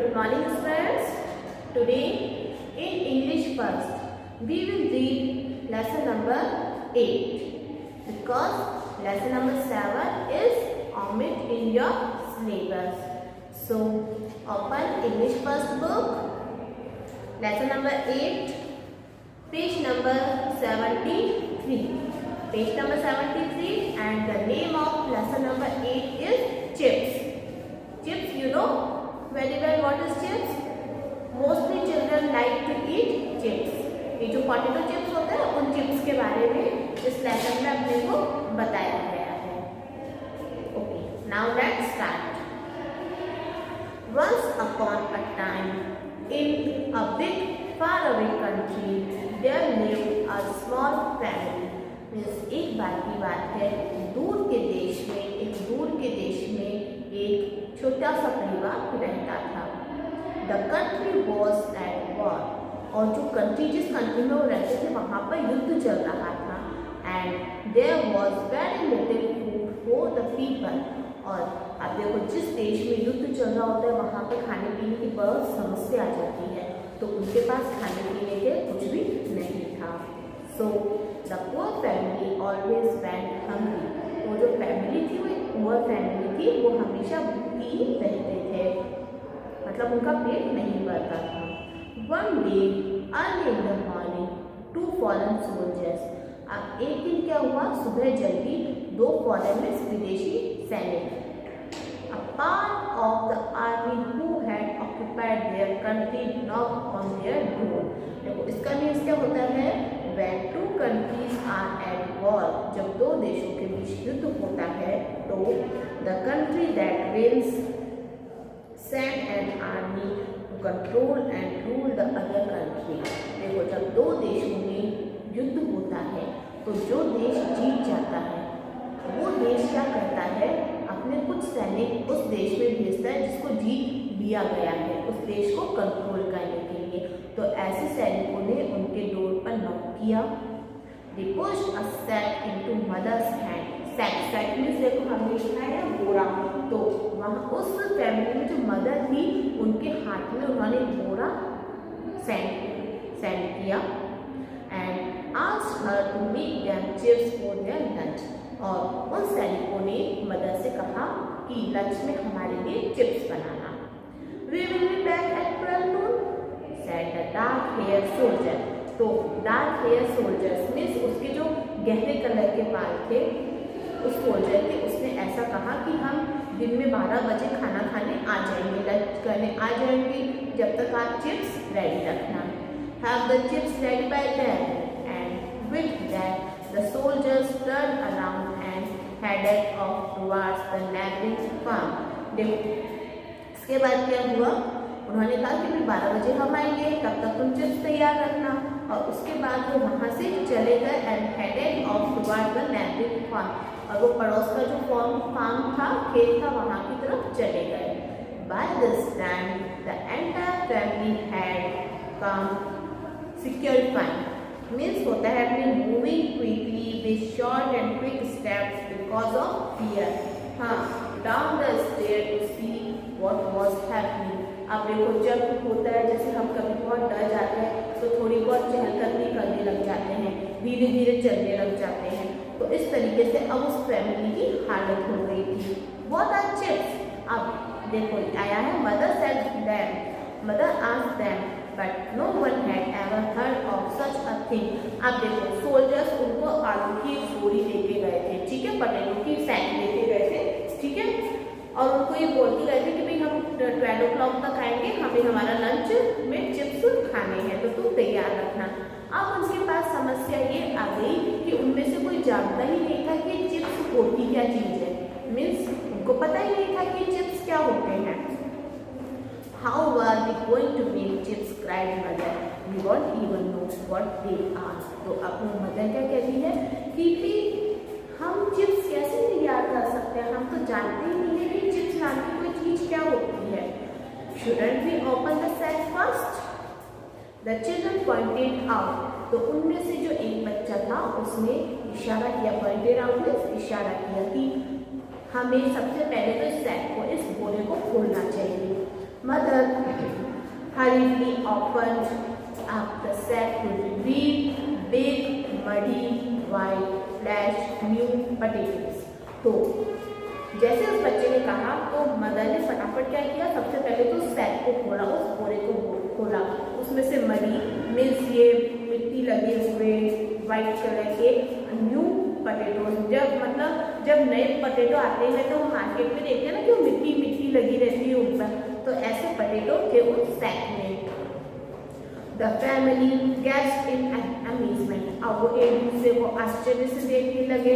Good morning, students. Today in English first, we will read lesson number 8 because lesson number 7 is omit in your syllabus. So, open English first book, lesson number 8, page number 73. Page number 73 and the name of lesson number 8 is chips. Chips, you know very well what is chips. Mostly children like to eat chips. ये जो potato chips होते हैं उन chips के बारे में इस lesson में अपने को बताया गया है. Okay, now let's start. Once upon a time, in a big faraway country, there lived a small family. Means एक बार की बात है, दूर के देश में एक छोटा सा परिवार रहता था. The country was at war. और जो कंट्री जिस कंट्री में वो रहते थे वहाँ पर युद्ध चल रहा था. And there was very little food for the people. और अब देखो, जिस देश में युद्ध चल रहा होता है वहाँ पर खाने पीने की बहुत समस्या आ जाती है, तो उनके पास खाने पीने के कुछ भी नहीं था. So the poor family always went hungry. वो जो फैमिली थी वो एक पुअर फैमिली थी, वो हमेशा भूखी ही रहते थे, मतलब उनका पेट नहीं भरता था. One day early in the morning, two foreign soldiers. अब एक दिन क्या हुआ, सुबह जल्दी दो फॉरेन में विदेशी सैनिक, a part of the army who had occupied their country knocked on their door. देखो, इसका मीन्स क्या होता है, when two countries are at war, जब दो देशों के बीच युद्ध होता है तो the country that wins send an army to control and rule the other country. देखो, जब दो देशों में युद्ध होता है तो जो देश जीत जाता है वो देश क्या करता है, अपने कुछ सैनिक उस देश में भेजता है जिसको जीत लिया गया है, उस देश को कंट्रोल करने के लिए. तो ऐसे सैनिकों ने उनके डोर पर नॉक किया. They pushed a sack into mother's hand. Sack means देखो, हमने लिखा है बोरा. तो वहाँ उस फैमिली में जो मदर थी उनके हाथ में उन्होंने बोरा सेंड किया. And asked her to make them chips for their lunch. और उन सैनिकों ने मदर से कहा कि लंच में हमारे लिए chips banana. We will be back at 12 noon, said the dark haired soldier. तो डार्क हेयर सोल्जर्स मीन्स उसके जो गहरे कलर के बाल थे उस सोल्जर के, उसने ऐसा कहा कि हम दिन में 12 बजे खाना खाने आ जाएंगे, लंच करने आ जाएंगे, जब तक आप चिप्स रेडी रखना. Have the chips ready by then. And with that the soldiers turned around and headed off towards the neighboring farm. देखो, इसके बाद क्या हुआ, उन्होंने कहा कि 12 बजे हम आएंगे, तब तक तुम चिप्स तैयार रखना. और उसके बाद वो वहाँ से चले गए and headed off towards the neighbouring farm. और वो पड़ोस का जो फार्म था, खेत था, वहाँ की तरफ चले गए. By this time the entire family had come secured fine. Means होता है अपनी moving quickly with short and quick steps because of fear. हाँ, down the stair to see what was happening. अब देखो, जब होता है जैसे हम कभी बहुत डर जाते हैं तो थोड़ी बहुत चहलकदमी करने लग जाते हैं, धीरे धीरे चलने लग जाते हैं. तो इस तरीके से अब उस फैमिली की हालत हो गई थी. What are chips. अब देखो आया है, mother said them, mother asked them, but no one had ever heard of such a thing. अब देखो, सोल्जर्स उनको आलू की एक बोरी लेके गए थे, ठीक है, पोटैटो की सैक लेके गए थे, ठीक है, और उनको ये बोलते गए थे कि भाई हम 12 o'clock तक आएंगे, हमें हमारा लंच में चिप्स खाने हैं, तो तुम तैयार रखना. अब उनके पास समस्या ये आ गई कि उनमें से कोई जानता ही नहीं था कि चिप्स होती क्या चीज़ है. मीन्स उनको पता ही नहीं था कि चिप्स क्या होते हैं. How are we going to make chips? cried mother. We won't even know what they are. तो अब वो मदर क्या कहती है कि हम चिप्स कैसे तैयार कर सकते हैं, हम तो जानते ही नहीं है कि चिप्स नाम की कोई चीज क्या होती है. Shouldn't we open the sack first? The children pointed out. तो उनमें से जो एक बच्चा था उसने इशारा किया, pointed out मीन्स इशारा किया कि हमें सबसे पहले तो इस सैक को, इस बोरे को खोलना चाहिए. Mother hurriedly opened up the sack to reveal big, muddy, white, flash new potatoes. तो जैसे उस बच्चे ने कहा तो मदर ने फटाफट क्या किया, सबसे पहले तो सैक को खोला, उस बोरे को खोला, उसमें से मरी मीन्स ये मिट्टी लगे हुए वाइट कलर के न्यू पटेटोज, जब नए पटेटो आते हैं तो मार्केट में देखते हैं ना कि वो मिट्टी मिट्टी लगी रहती है ऊपर, तो ऐसे पटेटो थे उस सैक में। The family gasped in amazement. अब वो एक दूसरे को आश्चर्य से देखने लगे।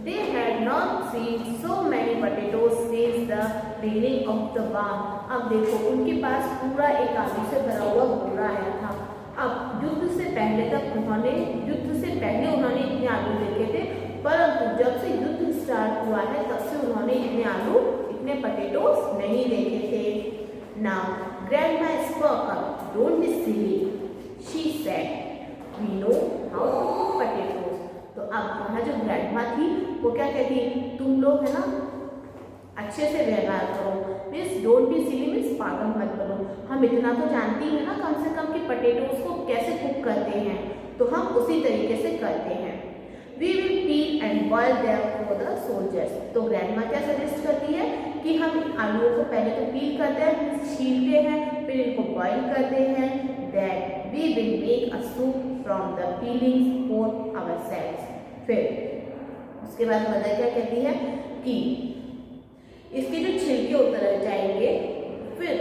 They had not seen so many potatoes since the beginning of the war. अब देखो उनके पास पूरा एक आलू से भरा हुआ बोरा आया था। अब युद्ध से पहले उन्होंने इतने आलू देखे थे, परंतु जब से युद्ध स्टार्ट हुआ है तब से उन्होंने इतने पटेटोज नहीं देखे थे। Now grandma spoke up. Don't be silly, she said. We know how to cook potatoes. तो अब वहाँ जो ग्रैंडमा थी वो क्या कहती, तुम लोग है ना अच्छे से व्यवहार करो, means don't be silly means पागल मत बनो, हम इतना तो जानती है ना कम से कम कि पटेटोज को कैसे कुक करते हैं, तो हम उसी तरीके से करते हैं। We will peel and boil them for the soldiers. तो ग्रैंडमा क्या सजेस्ट करती है कि हम आलूओं को पहले तो पील करते हैं, छीलते हैं, फिर इनको बॉईल करते हैं, then we will make a soup from the peelings for ourselves. फिर उसके बाद मदर क्या कहती है कि इसके जो छिलके उतर जाएंगे फिर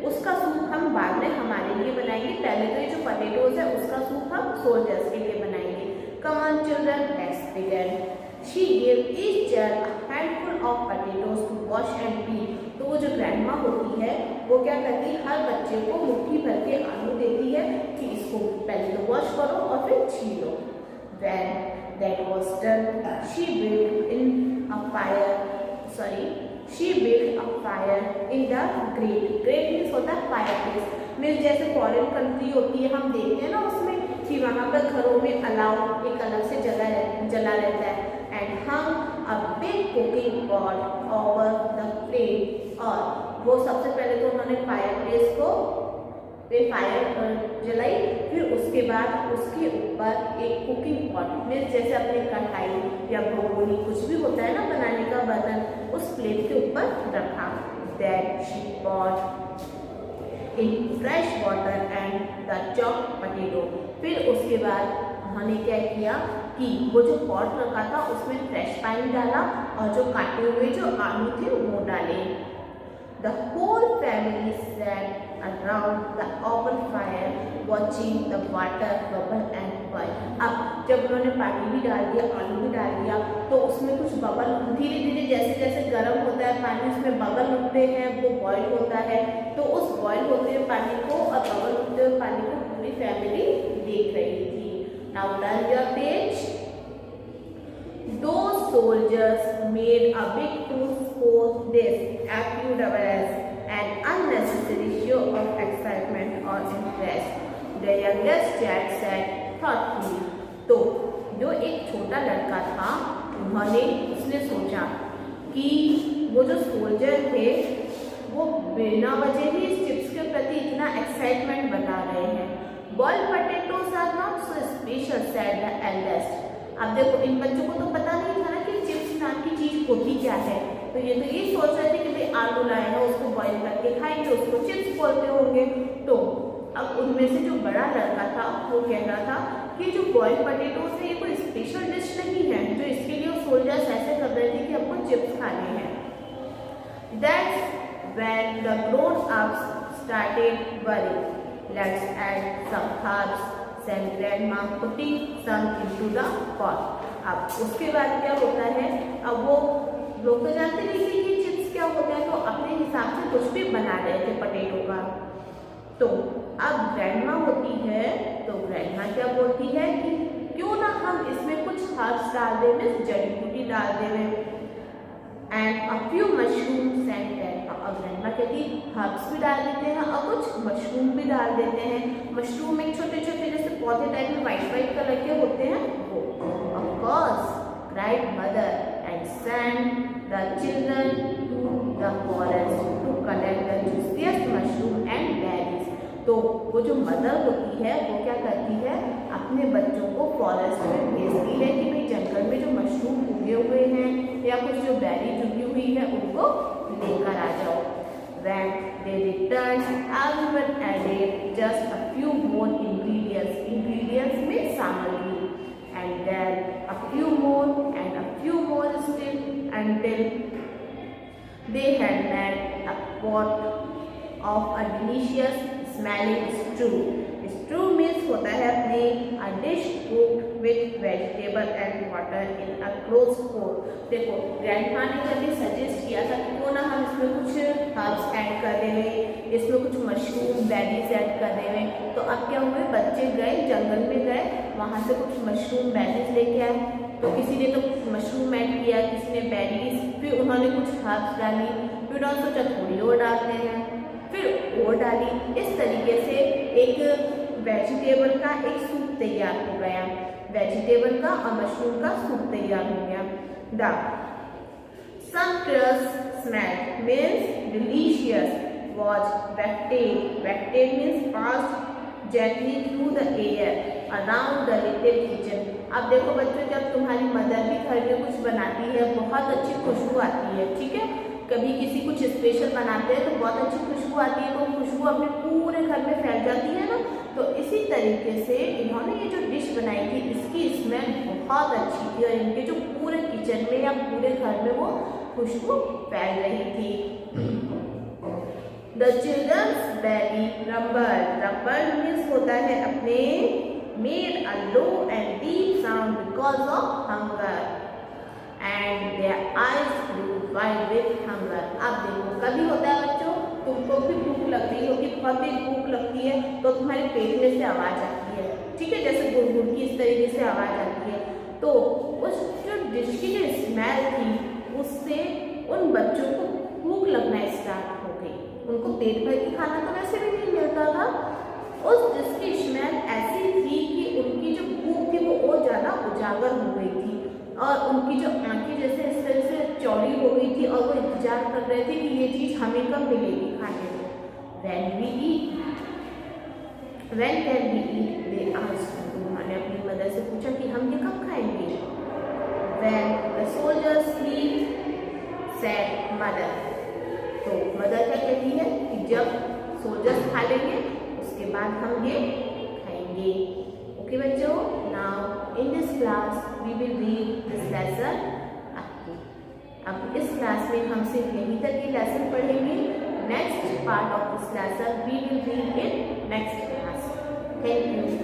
उसका सूप हम बाद में हमारे लिए बनाएंगे, पहले तो ये जो पटेटोज है उसका सूप हम सोल्जर्स के लिए बनाएंगे। Come on children, let's begin. She gave each child a handful of potatoes to wash and peel. तो वो जो ग्रैंडमा होती है वो क्या करती है, हर बच्चे को मुट्ठी भर के आलू देती है कि इसको पहले तो वॉश करो और फिर छीलो। When that was done, she built a fire in the grate. Grate means होता है fireplace. मीन्स जैसे फॉरेन कंट्री होती है हम देखते हैं ना उसमें कि वहाँ पर घरों में अलाव एक अलग से जला रहता है, एंड हम a big cooking pot over the flame. और वो सबसे पहले तो उन्होंने फायर जलाई, फिर उसके बाद उसके ऊपर एक कुकिंग पॉट मीन्स जैसे अपने कढ़ाई या भगोनी कुछ भी होता है ना बनाने का बर्तन, उस प्लेट के ऊपर रखा। Then she poured in fresh water and the chopped potato. फिर उसके बाद उन्होंने क्या किया कि वो जो पॉट रखा था उसमें फ्रेश पानी डाला और जो काटे हुए जो आलू थे वो डाले। The whole family sat around the open fire watching the water bubble and boil. अब जब उन्होंने पानी भी डाल दिया, आलू भी डाल दिया, तो उसमें कुछ बबल धीरे धीरे जैसे जैसे गर्म होता है पानी उसमें बबल उठते हैं, वो बॉईल होता है। तो उस बॉईल होते हुए पानी को और बबल उठते हुए पानी को पूरी फैमिली देख रही थी। Now turn your page. Those soldiers made a big fuss for this, FUSS, an unnecessary show of excitement or interest. The youngest child said thoughtfully. तो जो एक छोटा लड़का था उसने सोचा कि वो जो सोल्जर थे वो बिना वजह ही इस चिप्स के प्रति इतना एक्साइटमेंट बता रहे हैं। Boiled potatoes are not so special, said the eldest. अब देखो इन बच्चों को तो पता नहीं था ना कि चिप्स नाम की चीज होती क्या है, तो ये सोच रहे थे कि भाई आलू लाए हैं उसको बॉईल करके खाएंगे, उसको चिप्स बोलते होंगे। तो अब उनमें से जो बड़ा लड़का था वो कह रहा था कि जो बॉइल्ड पोटैटोज है ये कोई स्पेशल डिश नहीं है जो इसके लिए सोल्जर्स ऐसे कर रहे थे कि हमको चिप्स खाने हैं। That's when the grown-ups started worrying. Let's add some herbs, said grandma, putting some into the pot. अब उसके बाद क्या होता है, अब वो लोग तो जानते नहीं कि ये चिप्स क्या होता है, तो अपने हिसाब से कुछ भी बना रहे थे पोटैटो का। तो अब ग्रैंडमा होती है तो ग्रैंडमा क्या बोलती है कि क्यों ना हम इसमें कुछ हर्ब्स डाल दें, मीन्स जड़ी बूटी डाल दें, and a few mushrooms and paper. और ग्रैंडमा कहती हर्ब्स भी डाल देते हैं और कुछ मशरूम भी डाल देते हैं। मशरूम एक छोटे छोटे जैसे पौधे टाइप में वाइट कलर के होते हैं वो। Of course cried mother and sent the children to the forest to collect the juiciest mushroom and berries. तो मदर होती है वो क्या करती है, अपने बच्चों को फॉरेस्ट में भेजती है कि भाई जंगल में जो मशरूम उगे हुए हैं या कुछ जो बेरीज उगी हुई है उनको लेकर आ जाओ। When they returned, everyone added just a few more ingredients. Ingredients means सामग्री, and then a few more and a few more still until they had made a pot of a delicious smelling stew. Stew means होता है अपने a dish cooked with vegetable and water in a close pot. देखो grandma ने कभी suggest किया था कि क्यों ना हम इसमें कुछ हर्ब्स ऐड कर दें, इसमें कुछ मशरूम बेरीज ऐड कर दें। तो अब क्या हुए, बच्चे गए जंगल में गए, वहाँ से कुछ मशरूम बेरीज लेके आए। तो किसी ने तो मशरूम ऐड किया, किसी ने बेरीज, फिर उन्होंने कुछ हर्ब्स डाली, फिर उन्होंने सोचा थोड़ी और डालते हैं, फिर और डाली। इस तरीके से एक वेजिटेबल का एक सूप तैयार हो गया, वेजिटेबल का और मशरूम का सूप तैयार हो गया। The sumptuous smell means delicious was wafted means passed gently through the air around the little kitchen। अब देखो बच्चों, जब तुम्हारी मदर भी घर में कुछ बनाती है बहुत अच्छी खुशबू आती है, ठीक है, कभी किसी कुछ स्पेशल बनाते हैं तो बहुत अच्छी खुशबू आती है, तो खुशबू अपने पूरे घर में फैल जाती है ना। तो इसी तरीके से इन्होंने ये जो डिश बनाई थी इसकी स्मेल बहुत अच्छी थी और इनके जो पूरे किचन में या पूरे घर में वो खुशबू फैल रही थी। The children's belly rumbled. Rumbled means होता है अपने made a low and deep sound because of hunger and their eyes grew wide with hunger। अब देखो कभी होता है बच्चों, तुमको भी भूख लग रही होगी, बहुत ही भूख लगती है तो तुम्हारे पेट में से आवाज आती है, ठीक है, जैसे गुड़गुड़ की इस तरीके से आवाज आती है। तो उस जो डिश की जो स्मेल थी उससे उन बच्चों को भूख लगना स्टार्ट हो गई। उनको पेट भर के खाना तो वैसे भी नहीं मिलता था, उस डिश की स्मेल ऐसी थी कि उनकी जो भूख थी वो और ज़्यादा उजागर हो गई थी और उनकी जो आंखें जैसे इस तरह से चौड़ी हो गई थी और वो इंतजार कर रहे थे कि ये चीज़ हमें कब मिलेगी खाने को। When can we eat? They asked। उन्होंने अपनी मदर से पूछा कि हम ये कब खाएंगे। When the soldiers sleep, said mother। तो मदर क्या कहती है कि जब सोल्जर्स खा लेंगे उसके बाद हम ये खाएंगे। ओके बच्चों, now in this class we will read this lesson. अब इस क्लास में हम सिर्फ यहीं तक ये लेसन पढ़ेंगे। Next part of this lesson we will read in next class. Thank you.